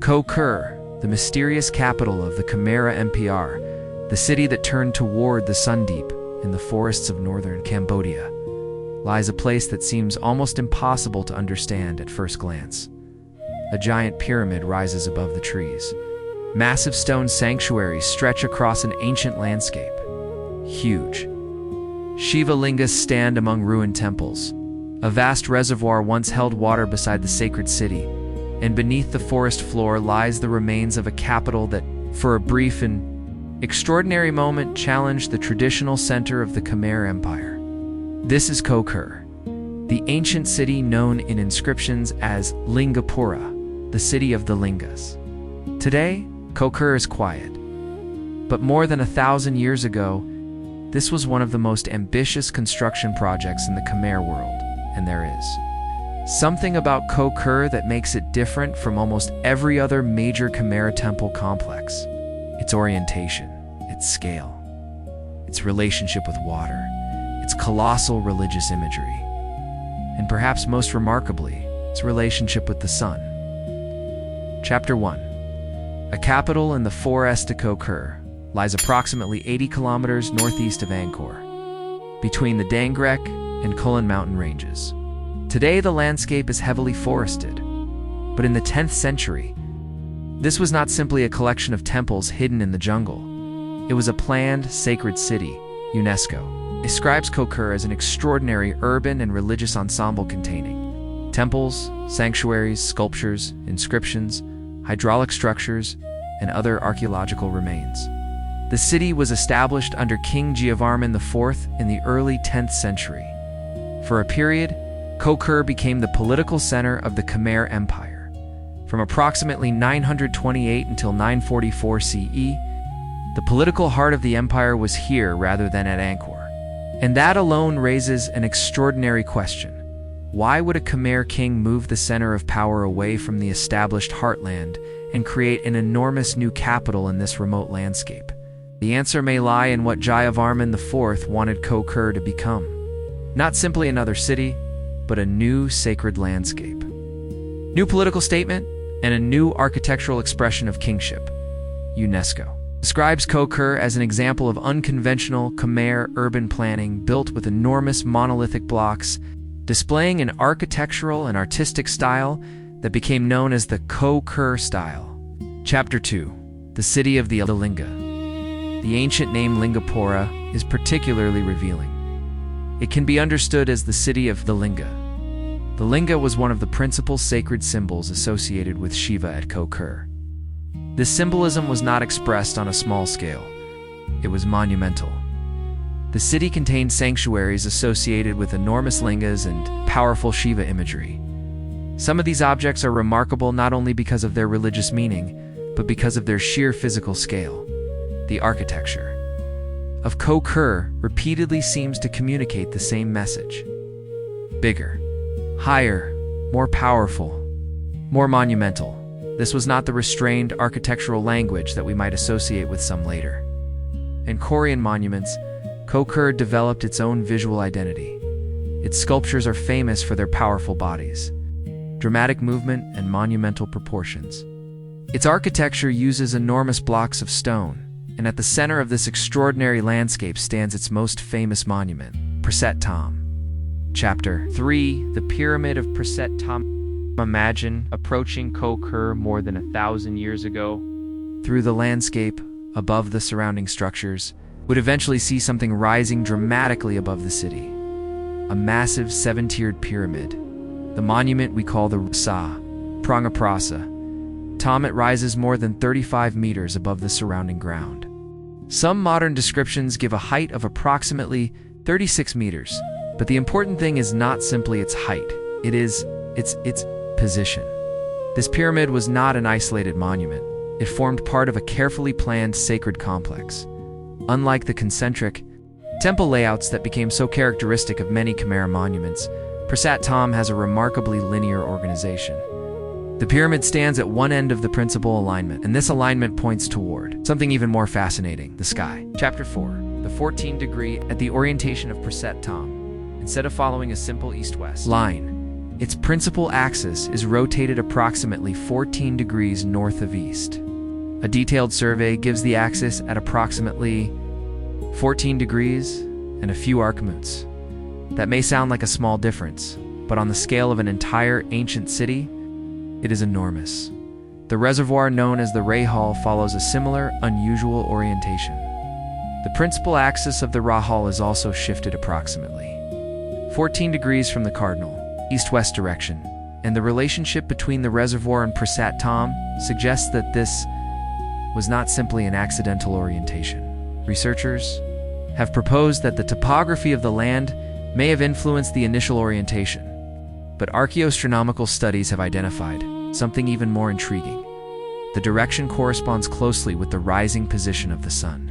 Koh Ker, the mysterious capital of the Khmer Empire, the city that turned toward the sun deep in the forests of northern Cambodia, lies a place that seems almost impossible to understand at first glance. A giant pyramid rises above the trees. Massive stone sanctuaries stretch across an ancient landscape. Huge. Shiva Lingas stand among ruined temples. A vast reservoir once held water beside the sacred city, and beneath the forest floor lies the remains of a capital that, for a brief and extraordinary moment, challenged the traditional center of the Khmer Empire. This is Koh Ker, the ancient city known in inscriptions as Lingapura, the city of the Lingas. Today, Koh Ker is quiet. But more than 1,000 years ago, this was one of the most ambitious construction projects in the Khmer world, and there is something about Koh Ker that makes it different from almost every other major Khmer temple complex. Its orientation, its scale, its relationship with water, its colossal religious imagery, and perhaps most remarkably, its relationship with the sun. Chapter 1. A capital in the forest of Koh Ker lies approximately 80 kilometers northeast of Angkor, between the Dangrek and Kulin mountain ranges. Today, the landscape is heavily forested, but in the 10th century, this was not simply a collection of temples hidden in the jungle. It was a planned, sacred city. UNESCO describes Koh Ker as an extraordinary urban and religious ensemble containing temples, sanctuaries, sculptures, inscriptions, hydraulic structures, and other archaeological remains. The city was established under King Jayavarman IV in the early 10th century. For a period, Koh Ker became the political center of the Khmer Empire. From approximately 928 until 944 CE, the political heart of the empire was here rather than at Angkor. And that alone raises an extraordinary question. Why would a Khmer king move the center of power away from the established heartland and create an enormous new capital in this remote landscape? The answer may lie in what Jayavarman IV wanted Koh Ker to become. Not simply another city, but a new sacred landscape. New political statement and a new architectural expression of kingship. UNESCO describes Koh Ker as an example of unconventional Khmer urban planning built with enormous monolithic blocks, displaying an architectural and artistic style that became known as the Koh Ker style. Chapter 2. The City of the Linga. The ancient name Lingapura is particularly revealing. It can be understood as the city of the Linga. The Linga was one of the principal sacred symbols associated with Shiva at Koh Ker. This symbolism was not expressed on a small scale. It was monumental. The city contained sanctuaries associated with enormous lingas and powerful Shiva imagery. Some of these objects are remarkable not only because of their religious meaning, but because of their sheer physical scale. The architecture of Koh Ker repeatedly seems to communicate the same message. Bigger, higher, more powerful, more monumental. This was not the restrained architectural language that we might associate with some later. In Korean monuments, Koh Ker developed its own visual identity. Its sculptures are famous for their powerful bodies, dramatic movement, and monumental proportions. Its architecture uses enormous blocks of stone, and at the center of this extraordinary landscape stands its most famous monument, Prasat Thom. Chapter 3. The Pyramid of Prasat Thom. Imagine approaching Koh Ker more than 1,000 years ago. Through the landscape, above the surrounding structures, would eventually see something rising dramatically above the city. A massive 7-tiered pyramid. The monument we call the Prasa Thom. It rises more than 35 meters above the surrounding ground. Some modern descriptions give a height of approximately 36 meters, but the important thing is not simply its height, it is its position. This pyramid was not an isolated monument. It formed part of a carefully planned sacred complex. Unlike the concentric temple layouts that became so characteristic of many Khmer monuments, Prasat Thom has a remarkably linear organization. The pyramid stands at one end of the principal alignment, and this alignment points toward something even more fascinating, the sky. Chapter 4. The 14-degree at the orientation of Prasat Thom. Instead of following a simple east-west line, Its principal axis is rotated approximately 14 degrees north of east. A detailed survey gives the axis at approximately 14 degrees and a few arcminutes. That may sound like a small difference, but on the scale of an entire ancient city, it is enormous. The reservoir known as the Rahal follows a similar, unusual orientation. The principal axis of the Rahal is also shifted approximately 14 degrees from the cardinal, east-west direction, and the relationship between the reservoir and Prasat Thom suggests that this was not simply an accidental orientation. Researchers have proposed that the topography of the land may have influenced the initial orientation, but archaeoastronomical studies have identified something even more intriguing. The direction corresponds closely with the rising position of the sun.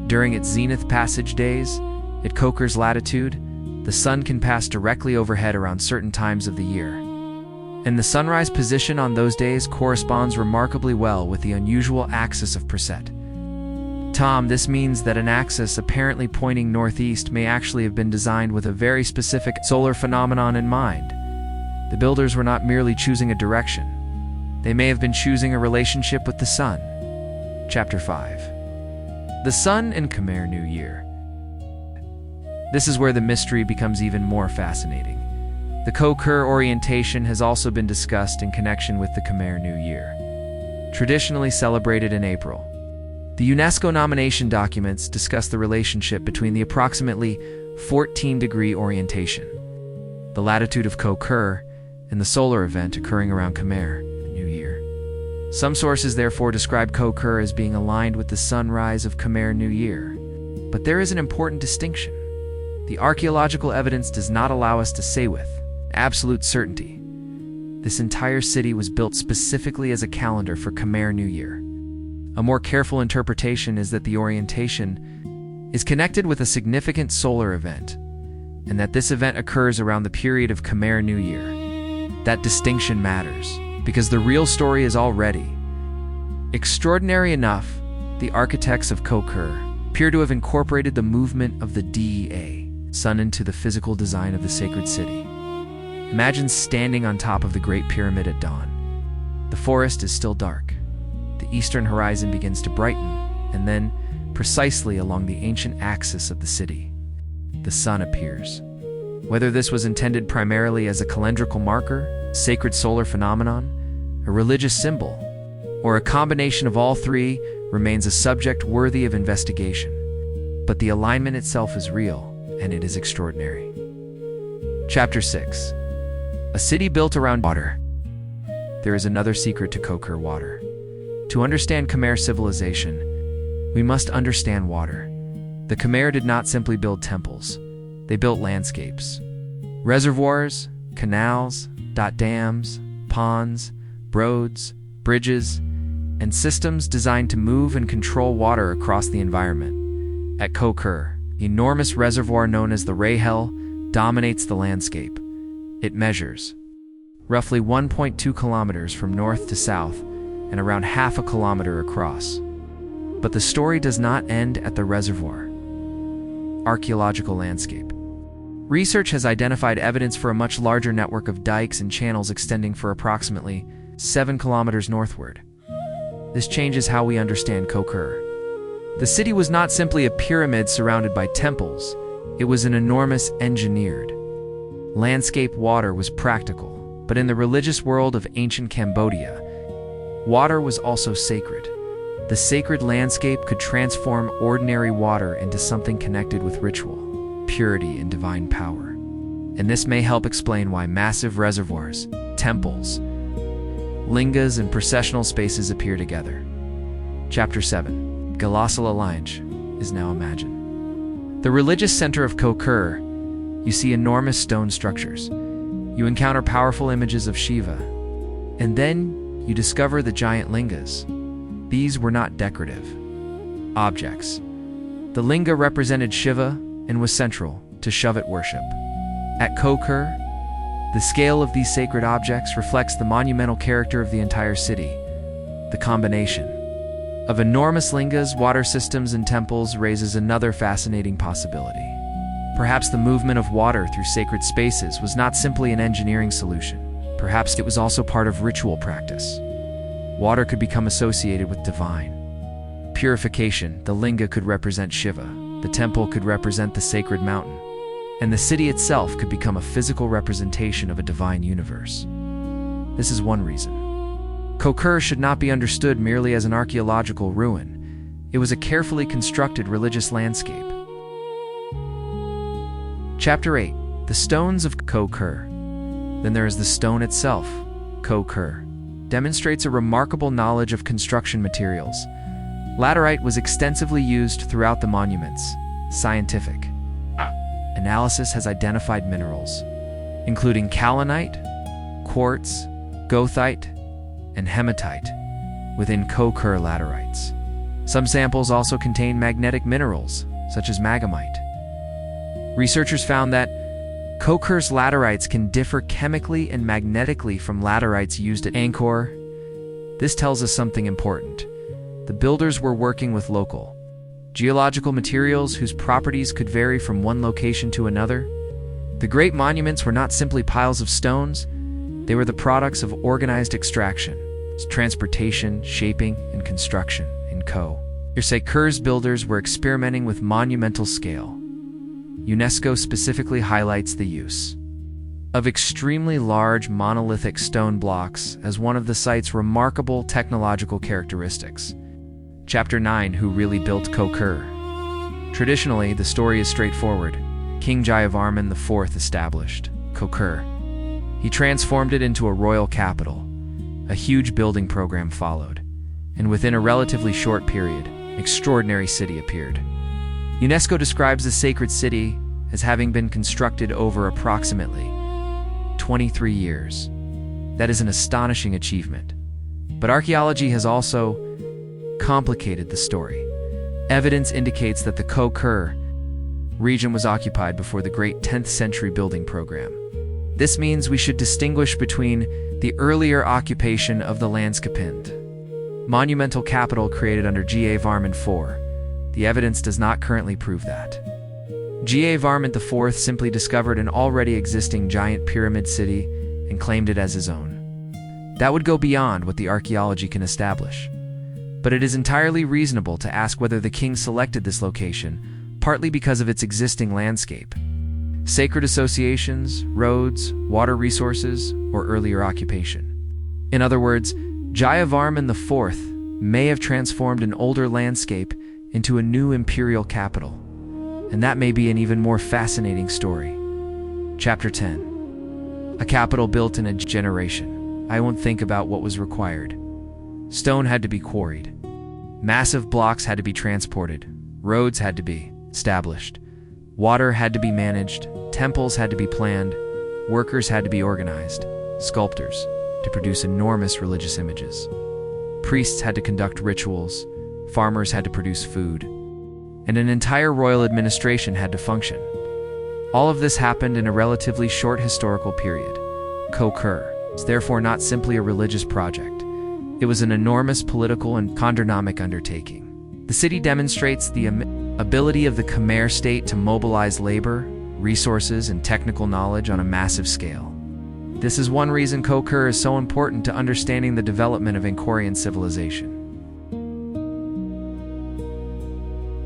During its zenith passage days, at Koh Ker's latitude, the sun can pass directly overhead around certain times of the year, and the sunrise position on those days corresponds remarkably well with the unusual axis of Prasat Thom. This means that an axis apparently pointing northeast may actually have been designed with a very specific solar phenomenon in mind. The builders were not merely choosing a direction. They may have been choosing a relationship with the sun. Chapter 5. The Sun and Khmer New Year. This is where the mystery becomes even more fascinating. The Koh Ker orientation has also been discussed in connection with the Khmer New Year, traditionally celebrated in April. The UNESCO nomination documents discuss the relationship between the approximately 14-degree orientation, the latitude of Koh Ker, and the solar event occurring around Khmer New Year. Some sources therefore describe Koh Ker as being aligned with the sunrise of Khmer New Year. But there is an important distinction. The archaeological evidence does not allow us to say with absolute certainty this entire city was built specifically as a calendar for Khmer New Year. A more careful interpretation is that the orientation is connected with a significant solar event, and that this event occurs around the period of Khmer New Year. That distinction matters, because the real story is already extraordinary enough. The architects of Koh Ker appear to have incorporated the movement of the DEA, sun, into the physical design of the sacred city. Imagine standing on top of the Great Pyramid at dawn. The forest is still dark. The eastern horizon begins to brighten, and then, precisely along the ancient axis of the city, the sun appears. Whether this was intended primarily as a calendrical marker, sacred solar phenomenon, a religious symbol, or a combination of all three remains a subject worthy of investigation. But the alignment itself is real, and it is extraordinary. Chapter 6. A city built around water. There is another secret to Koh Ker water. To understand Khmer civilization, we must understand water. The Khmer did not simply build temples. They built landscapes. Reservoirs, canals, dams, ponds, roads, bridges, and systems designed to move and control water across the environment. At Koh Ker, the enormous reservoir known as the Rahal dominates the landscape. It measures roughly 1.2 kilometers from north to south and around half a kilometer across. But the story does not end at the reservoir. Archaeological landscape. Research has identified evidence for a much larger network of dikes and channels extending for approximately 7 kilometers northward. This changes how we understand Koh Ker. The city was not simply a pyramid surrounded by temples. It was an enormous engineered landscape. Water was practical, but in the religious world of ancient Cambodia, water was also sacred. The sacred landscape could transform ordinary water into something connected with ritual, purity, and divine power. And this may help explain why massive reservoirs, temples, lingas, and processional spaces appear together. Chapter 7. Galasala Linge is now imagined. The religious center of Koh Ker, you see enormous stone structures. You encounter powerful images of Shiva. And then you discover the giant lingas. These were not decorative objects. The linga represented Shiva and was central to Shiva worship. At Koh Ker, the scale of these sacred objects reflects the monumental character of the entire city. The combination of enormous lingas, water systems, and temples raises another fascinating possibility. Perhaps the movement of water through sacred spaces was not simply an engineering solution. Perhaps it was also part of ritual practice. Water could become associated with divine purification. The linga could represent Shiva, the temple could represent the sacred mountain, and the city itself could become a physical representation of a divine universe. This is one reason. Koh Ker should not be understood merely as an archaeological ruin. It was a carefully constructed religious landscape. Chapter 8. The Stones of Koh Ker. Then there is the stone itself. Koh Ker demonstrates a remarkable knowledge of construction materials. Laterite was extensively used throughout the monuments. Scientific analysis has identified minerals, including kaolinite, quartz, goethite, and hematite, within Koh Ker laterites. Some samples also contain magnetic minerals, such as magamite. Researchers found that Koh Ker's laterites can differ chemically and magnetically from laterites used at Angkor. This tells us something important. The builders were working with local geological materials whose properties could vary from one location to another. The great monuments were not simply piles of stones, they were the products of organized extraction, transportation, shaping, and construction. In Koh Ker's builders were experimenting with monumental scale. UNESCO specifically highlights the use of extremely large monolithic stone blocks as one of the site's remarkable technological characteristics. Chapter 9. Who really built Koh Ker? Traditionally, the story is straightforward. King Jayavarman IV established Koh Ker. He transformed it into a royal capital. A huge building program followed, and within a relatively short period, an extraordinary city appeared. UNESCO describes the sacred city as having been constructed over approximately 23 years. That is an astonishing achievement. But archaeology has also complicated the story. Evidence indicates that the Koh Ker region was occupied before the great 10th century building program. This means we should distinguish between the earlier occupation of the Lingapura monumental capital created under Jayavarman IV. The evidence does not currently prove that. Jayavarman IV simply discovered an already existing giant pyramid city and claimed it as his own. That would go beyond what the archaeology can establish. But it is entirely reasonable to ask whether the king selected this location, partly because of its existing landscape, sacred associations, roads, water resources, or earlier occupation. In other words, Jayavarman IV may have transformed an older landscape into a new imperial capital, and that may be an even more fascinating story. Chapter 10. A capital built in a generation. I won't think about what was required. Stone had to be quarried. Massive blocks had to be transported. Roads had to be established. Water had to be managed. Temples had to be planned. Workers had to be organized. Sculptors to produce enormous religious images. Priests had to conduct rituals. Farmers had to produce food. And an entire royal administration had to function. All of this happened in a relatively short historical period. Koh Ker is therefore not simply a religious project. It was an enormous political and economic undertaking. The city demonstrates the ability of the Khmer state to mobilize labor, resources, and technical knowledge on a massive scale. This is one reason Koh Ker is so important to understanding the development of Angkorian civilization.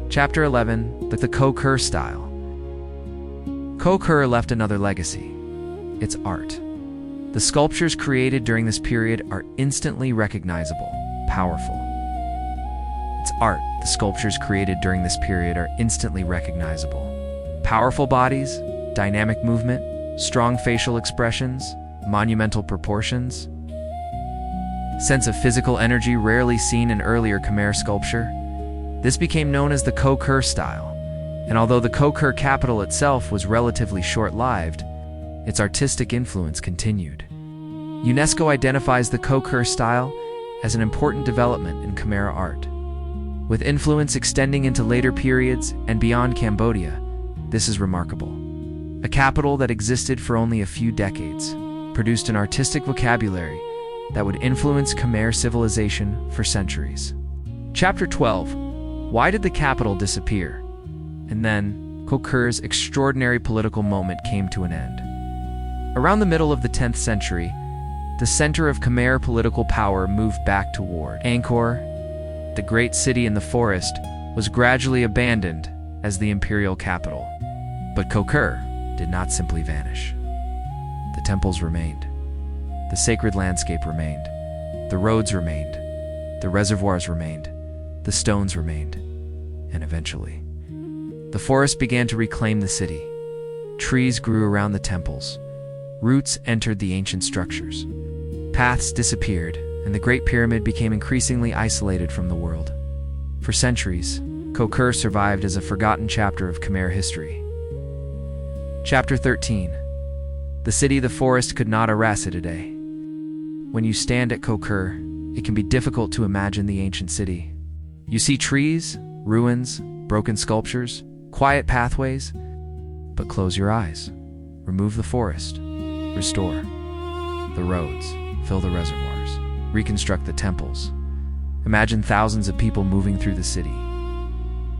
Chapter 11. The Koh Ker style. Koh Ker left another legacy. Its art. The sculptures created during this period are instantly recognizable, powerful. Its art. The sculptures created during this period are instantly recognizable. Powerful bodies, dynamic movement, strong facial expressions, monumental proportions. Sense of physical energy rarely seen in earlier Khmer sculpture. This became known as the Koh Ker style, and although the Koh Ker capital itself was relatively short-lived, its artistic influence continued. UNESCO identifies the Koh Ker style as an important development in Khmer art. With influence extending into later periods and beyond Cambodia, this is remarkable. A capital that existed for only a few decades produced an artistic vocabulary that would influence Khmer civilization for centuries. Chapter 12. Why did the capital disappear? And then, Koh Ker's extraordinary political moment came to an end. Around the middle of the 10th century, the center of Khmer political power moved back toward Angkor. The great city in the forest was gradually abandoned as the imperial capital. But Koh Ker did not simply vanish. The temples remained. The sacred landscape remained. The roads remained. The reservoirs remained. The stones remained. And eventually, the forest began to reclaim the city. Trees grew around the temples. Roots entered the ancient structures. Paths disappeared, and the Great Pyramid became increasingly isolated from the world. For centuries, Koh Ker survived as a forgotten chapter of Khmer history. Chapter 13. The city the forest could not arrest today. When you stand at Koh Ker, it can be difficult to imagine the ancient city. You see trees, ruins, broken sculptures, quiet pathways, but close your eyes. Remove the forest. Restore the roads. Fill the reservoirs. Reconstruct the temples. Imagine thousands of people moving through the city.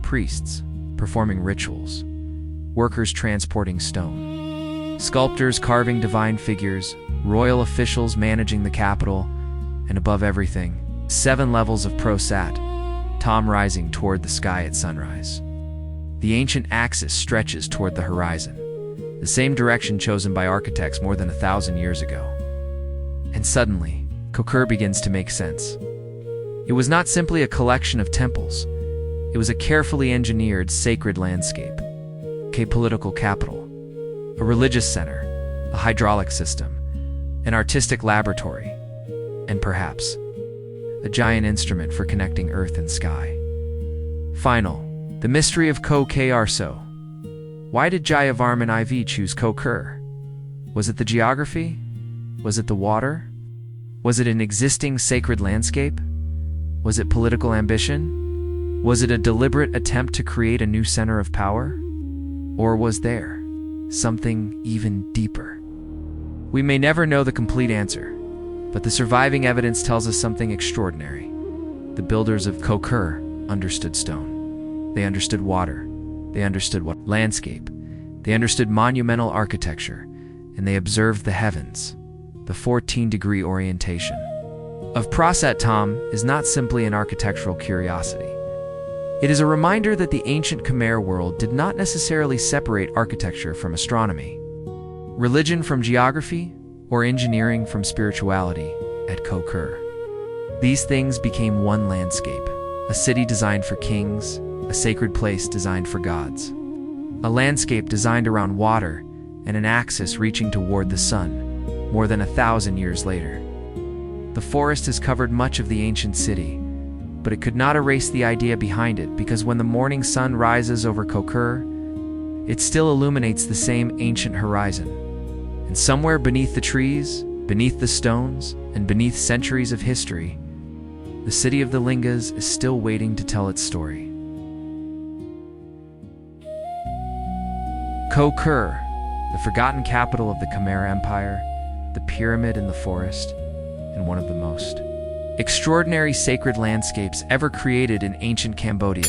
Priests performing rituals. Workers transporting stone. Sculptors carving divine figures. Royal officials managing the capital. And above everything, 7 levels of Prasat Thom rising toward the sky at sunrise. The ancient axis stretches toward the horizon, the same direction chosen by architects more than 1,000 years ago. And suddenly, Koh Ker begins to make sense. It was not simply a collection of temples. It was a carefully engineered sacred landscape, a political capital, a religious center, a hydraulic system, an artistic laboratory, and perhaps a giant instrument for connecting earth and sky. Final, the mystery of Koh Ker. So, why did Jayavarman IV choose Koh Ker? Was it the geography? Was it the water? Was it an existing sacred landscape? Was it political ambition? Was it a deliberate attempt to create a new center of power? Or was there something even deeper? We may never know the complete answer, but the surviving evidence tells us something extraordinary. The builders of Koh Ker understood stone. They understood water. They understood landscape. They understood monumental architecture, and they observed the heavens. The 14-degree orientation of Prasat Thom is not simply an architectural curiosity. It is a reminder that the ancient Khmer world did not necessarily separate architecture from astronomy, religion from geography, or engineering from spirituality at Koh Ker. These things became one landscape, a city designed for kings, a sacred place designed for gods, a landscape designed around water, and an axis reaching toward the sun. More than 1,000 years later, the forest has covered much of the ancient city, but it could not erase the idea behind it, because when the morning sun rises over Koh Ker, it still illuminates the same ancient horizon. And somewhere beneath the trees, beneath the stones, and beneath centuries of history, the city of the Lingas is still waiting to tell its story. Koh Ker, the forgotten capital of the Khmer Empire, the pyramid in the forest, and one of the most extraordinary sacred landscapes ever created in ancient Cambodia.